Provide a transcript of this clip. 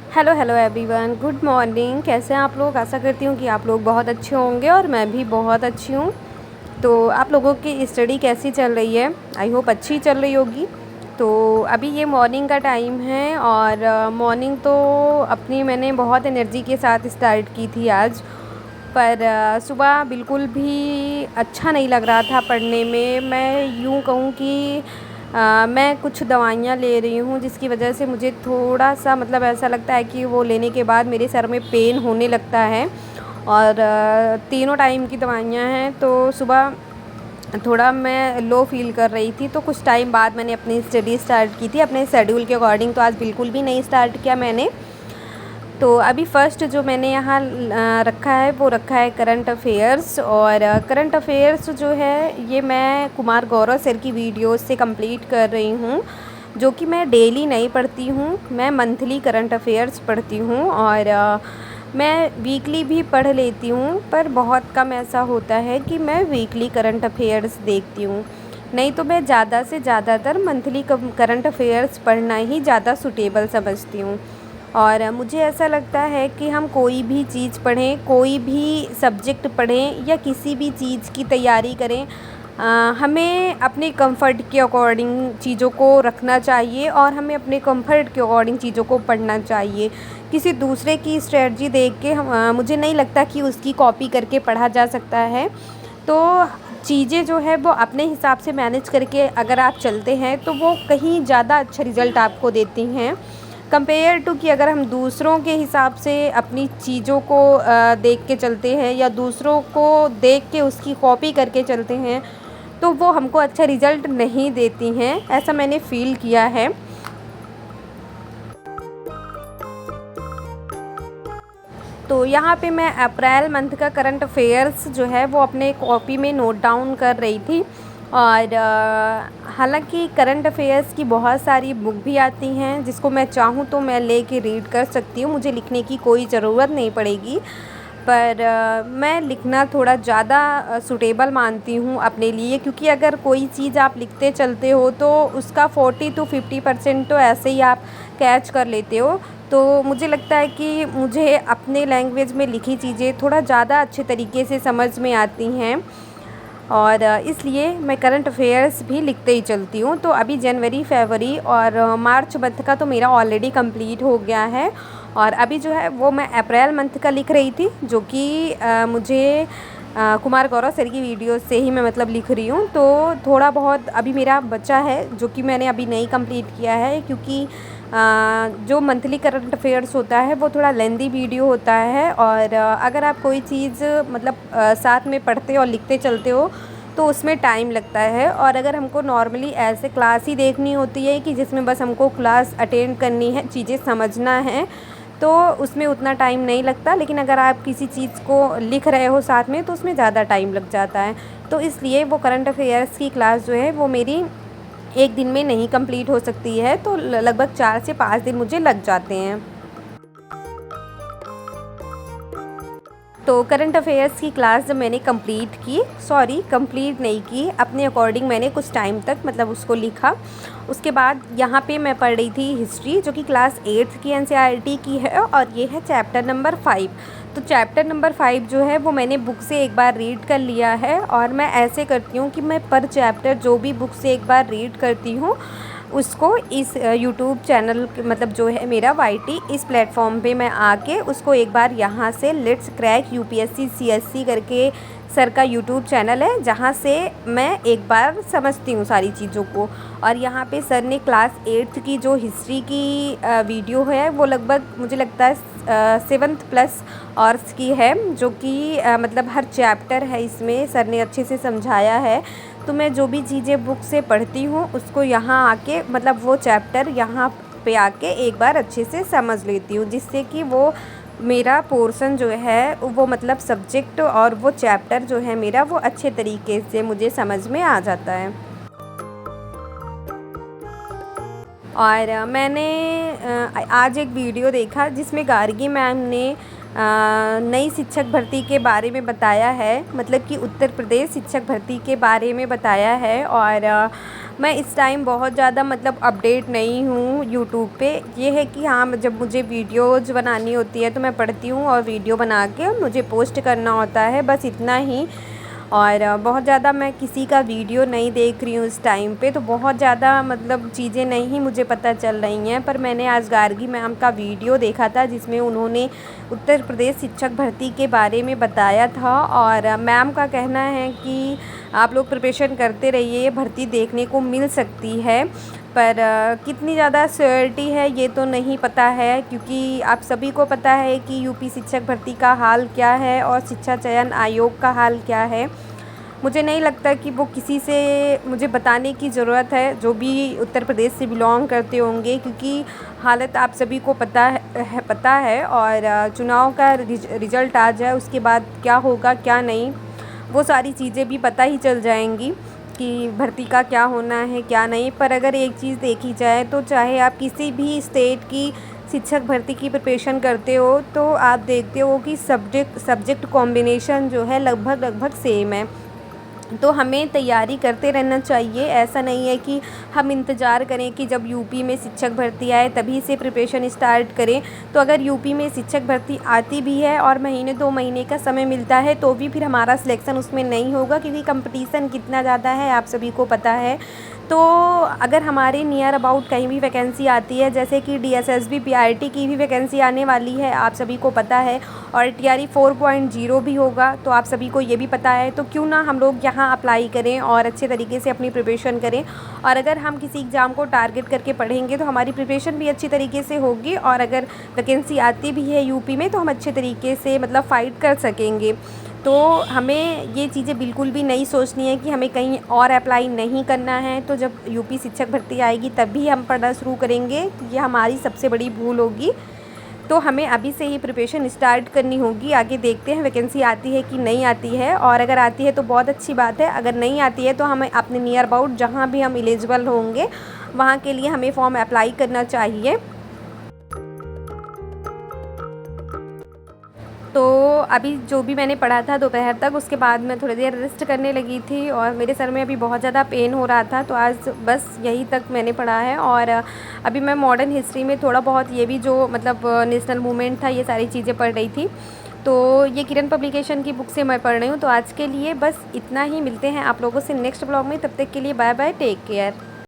Hello hello everyone, good morning. कैसे हैं आप लोग? आशा करती हूँ कि आप लोग बहुत अच्छे होंगे और मैं भी बहुत अच्छी हूँ। तो आप लोगों की स्टडी कैसी चल रही है? आई होप अच्छी चल रही होगी। तो अभी ये मॉर्निंग का टाइम है और मॉर्निंग तो अपनी मैंने बहुत एनर्जी के साथ स्टार्ट की थी आज। पर सुबह बिल्कुल भी अच्छा नहीं लग रहा था पढ़ने में। मैं यूँ कहूँ कि मैं कुछ दवाइयाँ ले रही हूँ जिसकी वजह से मुझे थोड़ा-सा मतलब ऐसा लगता है कि वो लेने के बाद मेरे सर में पेन होने लगता है। और तीनों टाइम की दवाइयाँ हैं, तो सुबह थोड़ा मैं लो फ़ील कर रही थी। तो कुछ टाइम बाद मैंने अपनी स्टडी स्टार्ट की थी अपने शेड्यूल के अकॉर्डिंग। तो आज बिल्कुल भी नहीं स्टार्ट किया मैंने। तो अभी फ़र्स्ट जो मैंने यहाँ रखा है वो रखा है करंट अफ़ेयर्स। और करंट अफ़ेयर्स जो है ये मैं कुमार गौरव सर की वीडियोस से कंप्लीट कर रही हूँ, जो कि मैं डेली नहीं पढ़ती हूँ। मैं मंथली करंट अफ़ेयर्स पढ़ती हूँ और मैं वीकली भी पढ़ लेती हूँ, पर बहुत कम ऐसा होता है कि मैं वीकली करंट अफ़ेयर्स देखती हूँ। नहीं तो मैं ज़्यादा से ज़्यादातर मंथली करंट अफ़ेयर्स पढ़ना ही ज़्यादा सूटेबल समझती हूँ। और मुझे ऐसा लगता है कि हम कोई भी चीज़ पढ़ें, कोई भी सब्जेक्ट पढ़ें या किसी भी चीज़ की तैयारी करें, हमें अपने कंफर्ट के अकॉर्डिंग चीज़ों को रखना चाहिए और हमें अपने कंफर्ट के अकॉर्डिंग चीज़ों को पढ़ना चाहिए। किसी दूसरे की स्ट्रेटजी देख के मुझे नहीं लगता कि उसकी कॉपी करके पढ़ा जा सकता है। तो चीज़ें जो है वो अपने हिसाब से मैनेज करके अगर आप चलते हैं तो वो कहीं ज़्यादा अच्छा रिज़ल्ट आपको देती हैं, कंपेयर टू कि अगर हम दूसरों के हिसाब से अपनी चीज़ों को देख के चलते हैं या दूसरों को देख के उसकी कॉपी करके चलते हैं, तो वो हमको अच्छा रिज़ल्ट नहीं देती हैं। ऐसा मैंने फ़ील किया है। तो यहाँ पे मैं अप्रैल मंथ का करंट अफ़ेयर्स जो है वो अपने कॉपी में नोट डाउन कर रही थी। और हालांकि करंट अफ़ेयर्स की बहुत सारी बुक भी आती हैं जिसको मैं चाहूँ तो मैं लेके रीड कर सकती हूँ, मुझे लिखने की कोई ज़रूरत नहीं पड़ेगी। पर मैं लिखना थोड़ा ज़्यादा सूटेबल मानती हूँ अपने लिए, क्योंकि अगर कोई चीज़ आप लिखते चलते हो तो उसका 40 to 50% तो ऐसे ही आप कैच कर लेते हो। तो मुझे लगता है कि मुझे अपने लैंग्वेज में लिखी चीज़ें थोड़ा ज़्यादा अच्छे तरीके से समझ में आती हैं और इसलिए मैं करंट अफ़ेयर्स भी लिखते ही चलती हूँ। तो अभी जनवरी, फरवरी और मार्च मंथ का तो मेरा ऑलरेडी कंप्लीट हो गया है और अभी जो है वो मैं अप्रैल मंथ का लिख रही थी, जो कि मुझे कुमार गौरव सर की वीडियो से ही मैं मतलब लिख रही हूँ। तो थोड़ा बहुत अभी मेरा बचा है जो कि मैंने अभी नहीं कंप्लीट किया है, क्योंकि जो मंथली करंट अफ़ेयर्स होता है वो थोड़ा लेंदी वीडियो होता है। और अगर आप कोई चीज़ मतलब साथ में पढ़ते और लिखते चलते हो तो उसमें टाइम लगता है। और अगर हमको नॉर्मली ऐसे क्लास ही देखनी होती है कि जिसमें बस हमको क्लास अटेंड करनी है, चीज़ें समझना है, तो उसमें उतना टाइम नहीं लगता। लेकिन अगर आप किसी चीज़ को लिख रहे हो साथ में तो उसमें ज़्यादा टाइम लग जाता है। तो इसलिए वो करंट अफ़ेयर्स की क्लास जो है वो मेरी एक दिन में नहीं कंप्लीट हो सकती है, तो लगभग 4 से 5 दिन मुझे लग जाते हैं। तो करंट अफ़ेयर्स की क्लास जब मैंने कंप्लीट नहीं की, अपने अकॉर्डिंग मैंने कुछ टाइम तक मतलब उसको लिखा। उसके बाद यहाँ पे मैं पढ़ रही थी हिस्ट्री, जो कि क्लास 8th की एनसीईआरटी की है और ये है चैप्टर नंबर 5। तो चैप्टर नंबर 5 जो है वो मैंने बुक से एक बार रीड कर लिया है। और मैं ऐसे करती हूँ कि मैं पर चैप्टर जो भी बुक से एक बार रीड करती हूँ उसको इस यूट्यूब चैनल मतलब जो है मेरा वाईटी, इस प्लेटफॉर्म पे मैं आके उसको एक बार यहाँ से लेट्स क्रैक यूपीएससी सीएससी करके सर का यूट्यूब चैनल है, जहाँ से मैं एक बार समझती हूँ सारी चीज़ों को। और यहाँ पे सर ने क्लास 8th की जो हिस्ट्री की वीडियो है वो लगभग मुझे लगता है 7th प्लस ऑर्स की है, जो कि मतलब हर चैप्टर है इसमें सर ने अच्छे से समझाया है। तो मैं जो भी चीज़ें बुक से पढ़ती हूँ उसको यहाँ आके मतलब वो चैप्टर यहाँ पे आके एक बार अच्छे से समझ लेती हूँ, जिससे कि वो मेरा पोर्शन जो है वो मतलब सब्जेक्ट और वो चैप्टर जो है मेरा वो अच्छे तरीके से मुझे समझ में आ जाता है। और मैंने आज एक वीडियो देखा जिसमें गार्गी मैम ने नई शिक्षक भर्ती के बारे में बताया है, मतलब कि उत्तर प्रदेश शिक्षक भर्ती के बारे में बताया है। और मैं इस टाइम बहुत ज़्यादा मतलब अपडेट नहीं हूँ यूट्यूब पे। ये है कि हाँ, जब मुझे वीडियोज़ बनानी होती है तो मैं पढ़ती हूँ और वीडियो बना के मुझे पोस्ट करना होता है, बस इतना ही। और बहुत ज़्यादा मैं किसी का वीडियो नहीं देख रही हूँ इस टाइम पे, तो बहुत ज़्यादा मतलब चीज़ें नहीं मुझे पता चल रही हैं। पर मैंने आज गार्गी मैम का वीडियो देखा था जिसमें उन्होंने उत्तर प्रदेश शिक्षक भर्ती के बारे में बताया था। और मैम का कहना है कि आप लोग प्रिपरेशन करते रहिए, भर्ती देखने को मिल सकती है। पर कितनी ज़्यादा श्योरिटी है ये तो नहीं पता है, क्योंकि आप सभी को पता है कि यूपी शिक्षक भर्ती का हाल क्या है और शिक्षा चयन आयोग का हाल क्या है। मुझे नहीं लगता कि वो किसी से मुझे बताने की ज़रूरत है, जो भी उत्तर प्रदेश से बिलोंग करते होंगे, क्योंकि हालत आप सभी को पता है। और चुनाव का रिज़ल्ट आ जाए उसके बाद क्या होगा क्या नहीं, वो सारी चीज़ें भी पता ही चल जाएंगी कि भर्ती का क्या होना है क्या नहीं। पर अगर एक चीज़ देखी जाए तो चाहे आप किसी भी स्टेट की शिक्षक भर्ती की प्रिपरेशन करते हो तो आप देखते हो कि सब्जेक्ट कॉम्बिनेशन जो है लगभग सेम है। तो हमें तैयारी करते रहना चाहिए। ऐसा नहीं है कि हम इंतज़ार करें कि जब यूपी में शिक्षक भर्ती आए तभी से प्रिपरेशन स्टार्ट करें। तो अगर यूपी में शिक्षक भर्ती आती भी है और महीने 2 महीने का समय मिलता है तो भी फिर हमारा सिलेक्शन उसमें नहीं होगा, क्योंकि कंपटीशन कितना ज़्यादा है आप सभी को पता है। तो अगर हमारे नियर अबाउट कहीं भी वैकेंसी आती है, जैसे कि DSSB PRT की भी वैकेंसी आने वाली है आप सभी को पता है, और TRE 4.0 भी होगा तो आप सभी को ये भी पता है। तो क्यों ना हम लोग यहाँ अप्लाई करें और अच्छे तरीके से अपनी प्रिपरेशन करें। और अगर हम किसी एग्ज़ाम को टारगेट करके पढ़ेंगे तो हमारी प्रिपरेशन भी अच्छी तरीके से होगी, और अगर वैकेंसी आती भी है यूपी में तो हम अच्छे तरीके से मतलब फ़ाइट कर सकेंगे। तो हमें ये चीज़ें बिल्कुल भी नहीं सोचनी है कि हमें कहीं और अप्लाई नहीं करना है। तो जब यूपी शिक्षक भर्ती आएगी तभी हम पढ़ना शुरू करेंगे, ये हमारी सबसे बड़ी भूल होगी। तो हमें अभी से ही प्रिपरेशन स्टार्ट करनी होगी। आगे देखते हैं वैकेंसी आती है कि नहीं आती है, और अगर आती है तो बहुत अच्छी बात है, अगर नहीं आती है तो हमें अपने नियर अबाउट जहाँ भी हम एलिजिबल होंगे वहाँ के लिए हमें फॉर्म अप्लाई करना चाहिए। तो अभी जो भी मैंने पढ़ा था दोपहर तक, उसके बाद मैं थोड़ी देर रेस्ट करने लगी थी और मेरे सर में अभी बहुत ज़्यादा पेन हो रहा था, तो आज बस यही तक मैंने पढ़ा है। और अभी मैं मॉडर्न हिस्ट्री में थोड़ा बहुत ये भी जो मतलब नेशनल मूवमेंट था ये सारी चीज़ें पढ़ रही थी। तो ये किरण पब्लिकेशन की बुक से मैं पढ़ रही हूँ। तो आज के लिए बस इतना ही, मिलते हैं आप लोगों से नेक्स्ट ब्लॉग में, तब तक के लिए बाय बाय, टेक केयर।